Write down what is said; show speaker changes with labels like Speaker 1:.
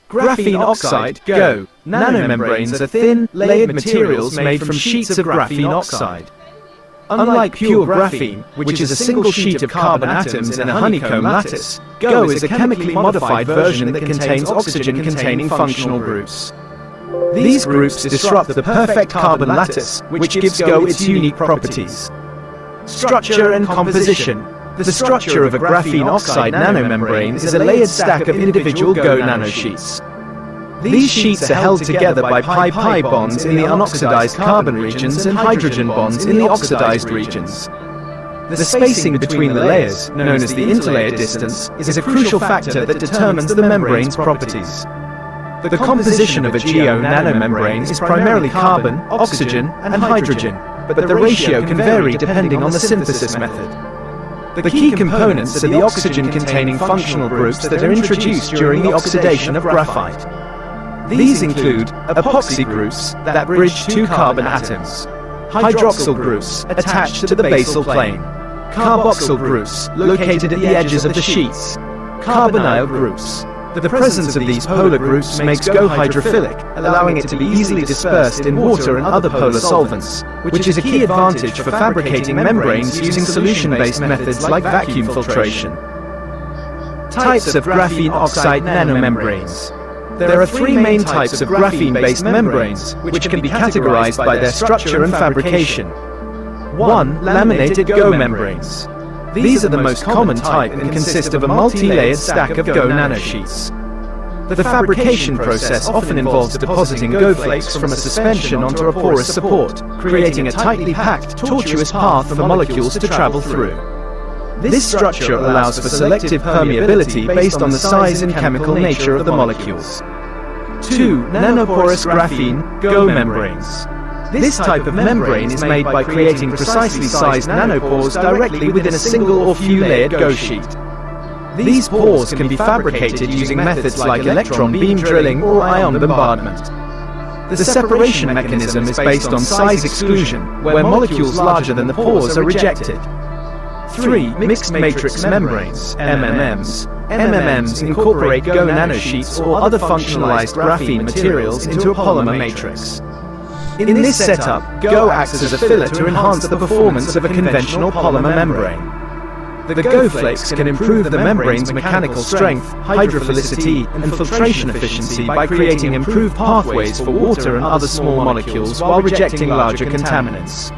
Speaker 1: Graphene oxide (GO) nanomembranes are thin, layered materials made from sheets of graphene oxide. Unlike pure graphene, which is a single sheet of carbon atoms in a honeycomb lattice, GO is a chemically modified version that contains oxygen-containing functional groups. These groups disrupt the perfect carbon lattice, which gives GO its unique properties. Structure and composition. The structure of a graphene-oxide nanomembrane is a layered stack of individual GO nanosheets. These sheets are held together by pi-pi bonds in the unoxidized carbon regions and hydrogen bonds in the oxidized regions. The spacing between the layers, known as the interlayer distance, is a crucial factor that determines the membrane's properties. The composition of a GO nanomembrane is primarily carbon, oxygen, and hydrogen, but the ratio can vary depending on the synthesis method. The key components are the oxygen-containing functional groups that are introduced during the oxidation of graphite. These include epoxy groups that bridge two carbon atoms, hydroxyl groups attached to the basal plane, carboxyl groups located at the edges of the sheets, carbonyl groups. The presence of these polar groups makes GO hydrophilic, allowing it to be easily dispersed in water and other polar solvents, which is a key advantage for fabricating membranes using solution-based methods like vacuum filtration. Types of graphene-oxide-nano-membranes. There are three main types of graphene-based membranes, which can be categorized by their structure and fabrication. 1. Laminated GO membranes. These are the most common type and consist of a multi-layered stack of GO nanosheets. The fabrication process often involves depositing GO flakes from a suspension onto a porous support, creating a tightly packed, tortuous path for molecules to travel through. This structure allows for selective permeability based on the size and chemical nature of the molecules. 2. Nanoporous graphene GO membranes. This type of membrane is made by creating precisely sized nanopores directly within a single or few layered GO sheet. These pores can be fabricated using methods like electron beam drilling or ion bombardment. The separation mechanism is based on size exclusion, where molecules larger than the pores are rejected. 3. Mixed matrix membranes (MMMs). MMMs incorporate GO nanosheets or other functionalized graphene materials into a polymer matrix. In this setup, GO acts as a filler to enhance the performance of a conventional polymer membrane. The GO flakes can improve the membrane's mechanical strength, hydrophilicity, and filtration efficiency by creating improved pathways for water and other small molecules while rejecting larger contaminants.